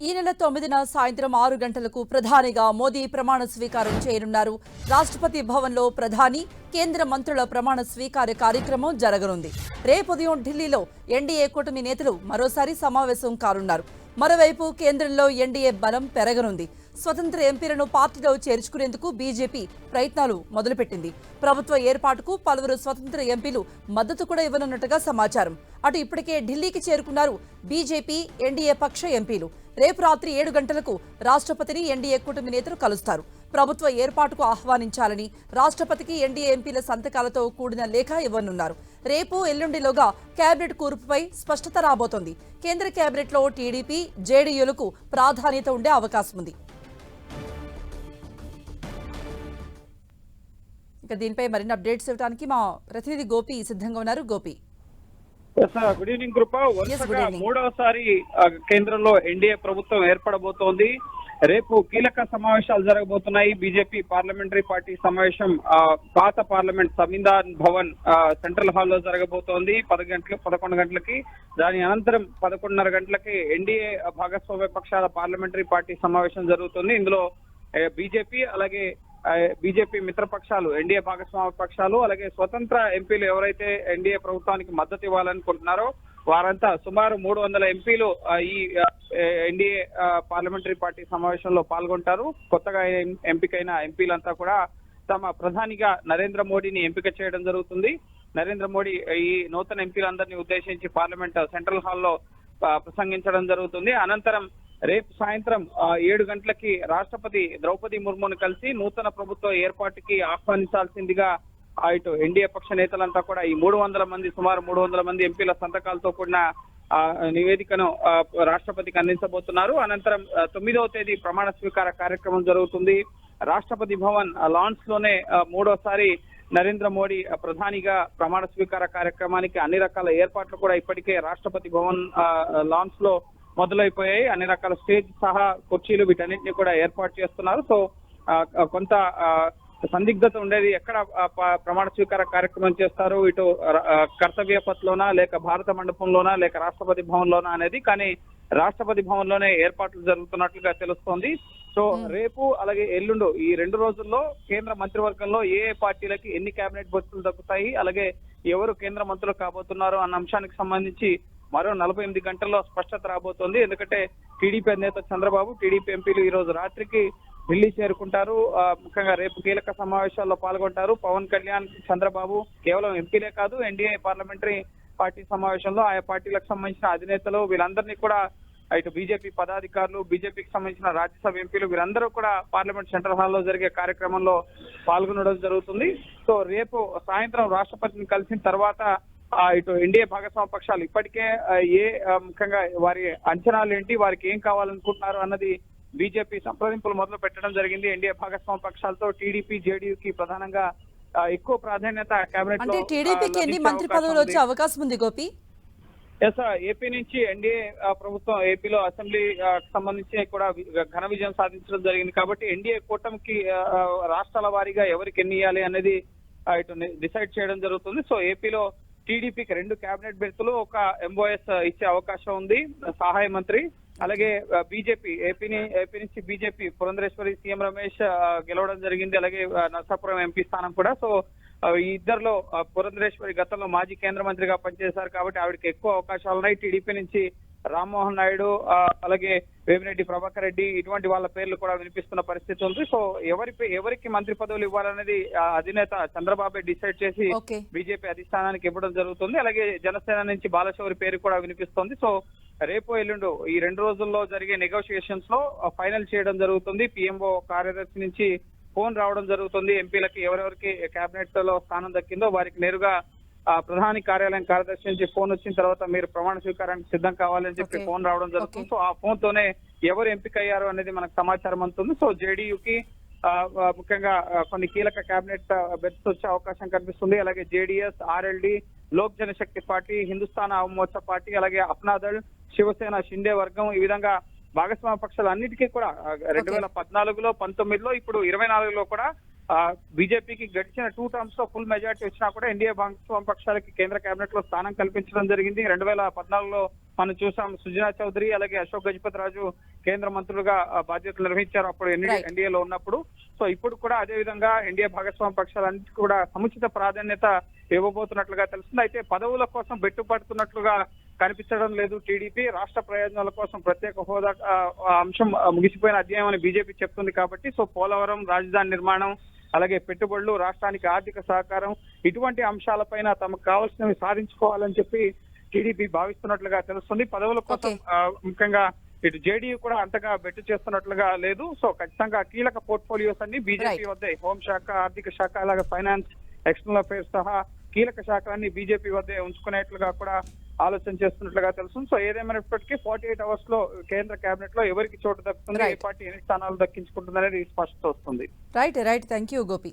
ఈ నెల 9న సాయంత్రం 6 గంటలకు ప్రధానిగా మోదీ ప్రమాణ స్వీకారం చేయనున్నారు. రాష్ట్రపతి భవన్లో ప్రధాని, కేంద్ర మంత్రుల ప్రమాణ స్వీకార కార్యక్రమం జరగనుంది. రేపు ఉదయం ఢిల్లీలో ఎన్డీఏ కూటమి నేతలు మరోసారి సమావేశం కానున్నారు. మరోవైపు కేంద్రంలో ఎన్డీఏ బలం పెరగనుంది. స్వతంత్ర ఎంపీలను పార్టీలో చేర్చుకునేందుకు బీజేపీ ప్రయత్నాలు మొదలుపెట్టింది. ప్రభుత్వ ఏర్పాటుకు పలువురు స్వతంత్ర ఎంపీలు మద్దతు కూడా ఇవ్వనున్నట్టుగా సమాచారం. అటు ఇప్పటికే ఢిల్లీకి చేరుకున్నారు బీజేపీ, ఎన్డీఏ పక్ష ఎంపీలు. రేపు రాత్రి 7 గంటలకు రాష్ట్రపతిని ఎన్డీఏ కూటమి నేతలు కలుస్తారు. ప్రభుత్వ ఏర్పాటుకు ఆహ్వానించాలని రాష్ట్రపతికి ఎన్డీఏ ఎంపీల సంతకాలతో కూడిన లేఖ ఇవ్వనున్నారు. రేపు ఎల్లుండిలోగా కేబినెట్ కూర్పుపై స్పష్టత రాబోతోంది. కేంద్ర కేబినెట్లో టీడీపీ, జేడీయూలకు ప్రాధాన్యత ఉండే అవకాశం ఉంది. ఇక దీనిపై మరిన్ని అప్డేట్స్ ఇవ్వడానికి మా ప్రతినిధి గోపి సిద్ధంగా ఉన్నారు. గోపి, గుడ్ ఈవినింగ్ కృప. వరుసగా మూడవసారి కేంద్రంలో ఎన్డీఏ ప్రభుత్వం ఏర్పడబోతోంది. రేపు కీలక సమావేశాలు జరగబోతున్నాయి. బీజేపీ పార్లమెంటరీ పార్టీ సమావేశం పాత పార్లమెంట్ సంవిధాన్ భవన్ సెంట్రల్ హాల్లో జరగబోతోంది 11 గంటలకి. దాని అనంతరం 11:30 గంటలకి ఎన్డీఏ భాగస్వామ్య పక్షాల పార్లమెంటరీ పార్టీ సమావేశం జరుగుతుంది. ఇందులో బీజేపీ, అలాగే బీజేపీ మిత్రపక్షాలు, ఎన్డీఏ భాగస్వామ్య పక్షాలు, అలాగే స్వతంత్ర ఎంపీలు ఎవరైతే ఎన్డీఏ ప్రభుత్వానికి మద్దతు ఇవ్వాలనుకుంటున్నారో వారంతా సుమారు 300 ఎంపీలు ఈ ఎన్డీఏ పార్లమెంటరీ పార్టీ సమావేశంలో పాల్గొంటారు. కొత్తగా ఎంపికైన ఎంపీలంతా కూడా తమ ప్రధానిగా నరేంద్ర మోడీని ఎంపిక చేయడం జరుగుతుంది. నరేంద్ర మోడీ ఈ నూతన ఎంపీలందరినీ ఉద్దేశించి పార్లమెంట్ సెంట్రల్ హాల్లో ప్రసంగించడం జరుగుతుంది. అనంతరం రేపు సాయంత్రం 7 గంటలకి రాష్ట్రపతి ద్రౌపది ముర్మును కలిసి నూతన ప్రభుత్వ ఏర్పాటుకి ఆహ్వానించాల్సిందిగా ఇటు ఎన్డీఏ పక్ష నేతలంతా కూడా ఈ 300 మంది, సుమారు 300 మంది ఎంపీల సంతకాలతో కూడిన నివేదికను రాష్ట్రపతికి అందించబోతున్నారు. అనంతరం 9వ తేదీ ప్రమాణ స్వీకార కార్యక్రమం జరుగుతుంది. రాష్ట్రపతి భవన్ లాన్స్ లోనే మూడోసారి నరేంద్ర మోడీ ప్రధానిగా ప్రమాణ స్వీకార కార్యక్రమానికి అన్ని రకాల ఏర్పాట్లు కూడా ఇప్పటికే రాష్ట్రపతి భవన్ లాన్స్ లో మొదలైపోయాయి. అన్ని రకాల స్టేజ్ సహా కుర్చీలు వీటన్నిటిని కూడా ఏర్పాటు చేస్తున్నారు. సో కొంత సందిగ్ధత ఉండేది, ఎక్కడ ప్రమాణ స్వీకార కార్యక్రమం చేస్తారు, ఇటు కర్తవ్య పథ్లోనా, లేక భారత మండపంలోనా, లేక రాష్ట్రపతి భవన్ లోనా అనేది. కానీ రాష్ట్రపతి భవన్ లోనే ఏర్పాట్లు జరుగుతున్నట్లుగా తెలుస్తోంది. సో రేపు అలాగే ఎల్లుండు ఈ 2 రోజుల్లో కేంద్ర మంత్రివర్గంలో ఏ పార్టీలకి ఎన్ని కేబినెట్ బొత్తులు దక్కుతాయి, అలాగే ఎవరు కేంద్ర మంత్రులు కాబోతున్నారు అన్న అంశానికి సంబంధించి మరో 48 గంటల్లో స్పష్టత రాబోతోంది. ఎందుకంటే టీడీపీ అధినేత చంద్రబాబు, టీడీపీ ఎంపీలు ఈ రోజు రాత్రికి ఢిల్లీ చేరుకుంటారు. ముఖ్యంగా రేపు కీలక సమావేశాల్లో పాల్గొంటారు. పవన్ కళ్యాణ్, చంద్రబాబు కేవలం ఎంపీలే కాదు, ఎన్డీఏ పార్లమెంటరీ పార్టీ సమావేశంలో ఆయా పార్టీలకు సంబంధించిన అధినేతలు వీళ్ళందరినీ కూడా, ఇటు బీజేపీ పదాధికారులు, బీజేపీకి సంబంధించిన రాజ్యసభ ఎంపీలు వీరందరూ కూడా పార్లమెంట్ సెంట్రల్ హాల్లో జరిగే కార్యక్రమంలో పాల్గొనడం జరుగుతుంది. సో రేపు సాయంత్రం రాష్ట్రపతిని కలిసిన తర్వాత ఇటు ఎన్డీఏ భాగస్వామ్య పక్షాలు ఇప్పటికే ముఖ్యంగా వారి అంచనాలు ఏంటి, వారికి ఏం కావాలనుకుంటున్నారు అన్నది బీజేపీ సంప్రదింపులు మొదలు పెట్టడం జరిగింది. ఎన్డీఏ భాగస్వామ్య పక్షాలతో టీడీపీ, జేడీయూకి ప్రధానంగా ఎక్కువ ప్రాధాన్యత కేబినెట్ లో టీడీపీకి ఎన్ని మంత్రి పదవులు వచ్చే అవకాశం ఉంది గోపి? ఏపీ నుంచి ఎన్డీఏ ప్రభుత్వం ఏపీలో అసెంబ్లీ సంబంధించి కూడా ఘన విజయం సాధించడం జరిగింది. కాబట్టి ఎన్డీఏ కూటమికి రాష్ట్రాల వారీగా ఎవరికి ఎన్ని ఇవ్వాలి అనేది ఇటు డిసైడ్ చేయడం జరుగుతుంది. సో ఏపీలో టీడీపీకి 2 కేబినెట్ బెర్తులు, ఒక ఎంఓఎస్ ఇచ్చే అవకాశం ఉంది, సహాయ మంత్రి. అలాగే ఏపీ నుంచి బీజేపీ పురంధరేశ్వరి, సీఎం రమేష్ గెలవడం జరిగింది. అలాగే నర్సాపురం ఎంపీ స్థానం కూడా. సో ఈ ఇద్దరిలో పురంధరేశ్వరి గతంలో మాజీ కేంద్ర మంత్రిగా పనిచేశారు కాబట్టి ఆవిడకి ఎక్కువ అవకాశాలు ఉన్నాయి. టీడీపీ నుంచి రామ్మోహన్ నాయుడు, అలాగే వేమిరెడ్డి ప్రభాకర్ రెడ్డి, ఇటువంటి వాళ్ళ పేర్లు కూడా వినిపిస్తున్న పరిస్థితి ఉంది. సో ఎవరికి మంత్రి పదవులు ఇవ్వాలనేది అధినేత చంద్రబాబు డిసైడ్ చేసి బీజేపీ అధిష్టానానికి ఇవ్వడం జరుగుతుంది. అలాగే జనసేన నుంచి బాలశౌరి పేరు కూడా వినిపిస్తోంది. సో రేపు ఎల్లుండు ఈ 2 రోజుల్లో జరిగే నెగోషియేషన్స్ లో ఫైనల్ చేయడం జరుగుతుంది. పిఎంఓ కార్యదర్శి నుంచి ఫోన్ రావడం జరుగుతుంది. ఎంపీలకి ఎవరెవరికి కేబినెట్ లో స్థానం దక్కిందో వారికి నేరుగా ప్రధాని కార్యాలయం కార్యదర్శి నుంచి ఫోన్ వచ్చిన తర్వాత మీరు ప్రమాణ స్వీకారానికి సిద్ధం కావాలని చెప్పి ఫోన్ రావడం జరుగుతుంది. సో ఆ ఫోన్ తోనే ఎవరు ఎంపిక అయ్యారు అనేది మనకు సమాచారం అందుతుంది. సో జేడీయూకి ముఖ్యంగా కొన్ని కీలక కేబినెట్ బెర్త్స్ వచ్చే అవకాశం కనిపిస్తుంది. అలాగే JDS, RLD, Lok Janshakti party, Hindustan Awam Morcha party, అలాగే అప్నాదళ్, శివసేన, షిండే వర్గం, ఈ విధంగా భాగస్వామ్య పక్షాలు అన్నిటికీ కూడా 2014లో, 19లో, ఇప్పుడు 24లో కూడా బీజేపీకి గడిచిన 2 టర్మ్స్ లో ఫుల్ మెజార్టీ వచ్చినా కూడా ఎన్డీఏ భాగస్వామ్య పక్షాలకి కేంద్ర కేబినెట్ లో స్థానం కల్పించడం జరిగింది. 2014లో మనం చూసాం సుజనా చౌదరి అలాగే అశోక్ గజపతి రాజు కేంద్ర మంత్రులుగా బాధ్యతలు నిర్వహించారు అప్పుడు ఎన్డీఏలో ఉన్నప్పుడు. సో ఇప్పుడు కూడా అదే విధంగా ఎన్డీఏ భాగస్వామ్య పక్షాలన్నిటికీ కూడా సముచిత ప్రాధాన్యత ఇవ్వబోతున్నట్లుగా తెలుస్తుంది. అయితే పదవుల కోసం బెట్టుపడుతున్నట్లుగా కనిపించడం లేదు టీడీపీ. రాష్ట్ర ప్రయోజనాల కోసం ప్రత్యేక హోదా అంశం ముగిసిపోయిన అధ్యాయం అని బీజేపీ చెప్తుంది కాబట్టి సో పోలవరం, రాజధాని నిర్మాణం, అలాగే పెట్టుబడులు, రాష్ట్రానికి ఆర్థిక సహకారం ఇటువంటి అంశాలపైన తమకు కావాల్సినవి సాధించుకోవాలని చెప్పి టీడీపీ భావిస్తున్నట్లుగా తెలుస్తుంది. పదవుల కోసం ముఖ్యంగా ఇటు జేడీయూ కూడా అంతగా బెట్టు చేస్తున్నట్లుగా లేదు. సో ఖచ్చితంగా కీలక పోర్ట్ఫోలియోస్ అన్ని బీజేపీ వద్దే, హోంశాఖ, ఆర్థిక శాఖ, అలాగే ఫైనాన్స్, ఎక్స్టర్నల్ అఫైర్స్ సహా కీలక శాఖలన్నీ బీజేపీ వద్దే ఉంచుకునేట్లుగా కూడా ఆలోచన చేస్తున్నట్లుగా తెలుస్తుంది. సో ఏదేమైనప్పటికీ 48 అవర్స్ లో కేంద్ర కేబినెట్ లో ఎవరికి చోటు దక్కుతుంది, ఏ పార్టీ ఎన్ని స్థానాలు దక్కించుకుంటుంది అనేది స్పష్టత వస్తుంది. Right thank you Gopi.